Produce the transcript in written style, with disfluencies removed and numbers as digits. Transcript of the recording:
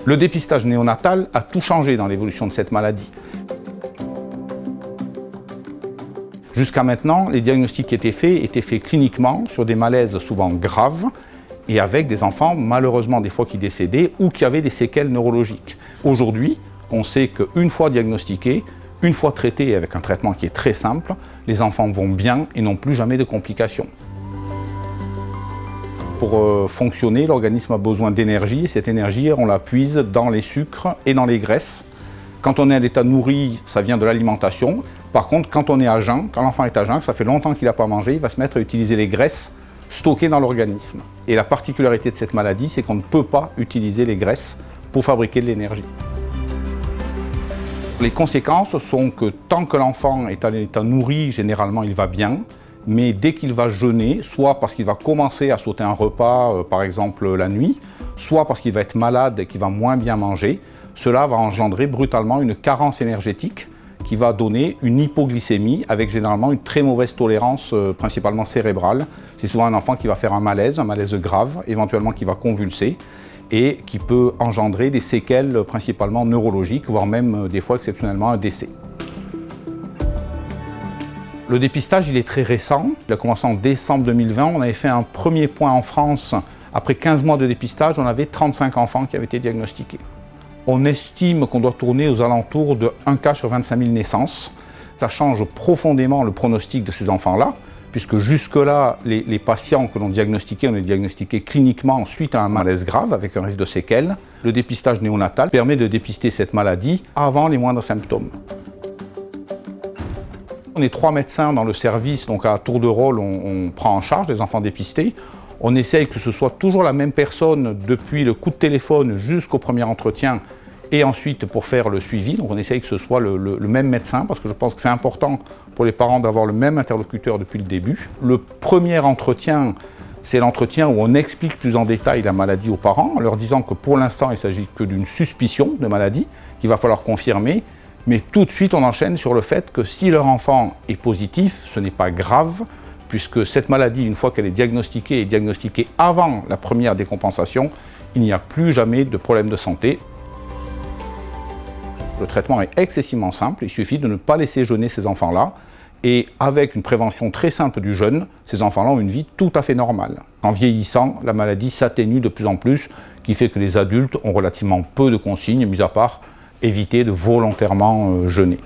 Le dépistage néonatal a tout changé dans l'évolution de cette maladie. Jusqu'à maintenant, les diagnostics qui étaient faits cliniquement sur des malaises souvent graves et avec des enfants malheureusement des fois qui décédaient ou qui avaient des séquelles neurologiques. Aujourd'hui, on sait qu'une fois diagnostiqués, une fois traités avec un traitement qui est très simple, les enfants vont bien et n'ont plus jamais de complications. Pour fonctionner, l'organisme a besoin d'énergie et cette énergie, on la puise dans les sucres et dans les graisses. Quand on est à l'état nourri, ça vient de l'alimentation. Par contre, quand on est à jeun, quand l'enfant est à jeun, que ça fait longtemps qu'il n'a pas mangé, il va se mettre à utiliser les graisses stockées dans l'organisme. Et la particularité de cette maladie, c'est qu'on ne peut pas utiliser les graisses pour fabriquer de l'énergie. Les conséquences sont que tant que l'enfant est à l'état nourri, généralement il va bien, mais dès qu'il va jeûner, soit parce qu'il va commencer à sauter un repas, par exemple la nuit, soit parce qu'il va être malade et qu'il va moins bien manger, cela va engendrer brutalement une carence énergétique qui va donner une hypoglycémie avec généralement une très mauvaise tolérance, principalement cérébrale. C'est souvent un enfant qui va faire un malaise grave, éventuellement qui va convulser et qui peut engendrer des séquelles principalement neurologiques, voire même des fois exceptionnellement un décès. Le dépistage, il est très récent. Il a commencé en décembre 2020. On avait fait un premier point en France. Après 15 mois de dépistage, on avait 35 enfants qui avaient été diagnostiqués. On estime qu'on doit tourner aux alentours de 1 cas sur 25 000 naissances. Ça change profondément le pronostic de ces enfants-là, puisque jusque-là, les patients que l'on diagnostiquait, on les diagnostiquait cliniquement suite à un malaise grave avec un risque de séquelles. Le dépistage néonatal permet de dépister cette maladie avant les moindres symptômes. On est 3 médecins dans le service, donc à tour de rôle, on prend en charge les enfants dépistés. On essaye que ce soit toujours la même personne depuis le coup de téléphone jusqu'au premier entretien et ensuite pour faire le suivi. Donc on essaye que ce soit le même médecin parce que je pense que c'est important pour les parents d'avoir le même interlocuteur depuis le début. Le premier entretien, c'est l'entretien où on explique plus en détail la maladie aux parents en leur disant que pour l'instant il ne s'agit que d'une suspicion de maladie qu'il va falloir confirmer. Mais tout de suite on enchaîne sur le fait que si leur enfant est positif, ce n'est pas grave, puisque cette maladie, une fois qu'elle est diagnostiquée avant la première décompensation, il n'y a plus jamais de problème de santé. Le traitement est excessivement simple, il suffit de ne pas laisser jeûner ces enfants-là, et avec une prévention très simple du jeûne, ces enfants-là ont une vie tout à fait normale. En vieillissant, la maladie s'atténue de plus en plus, qui fait que les adultes ont relativement peu de consignes, mis à part éviter de volontairement jeûner.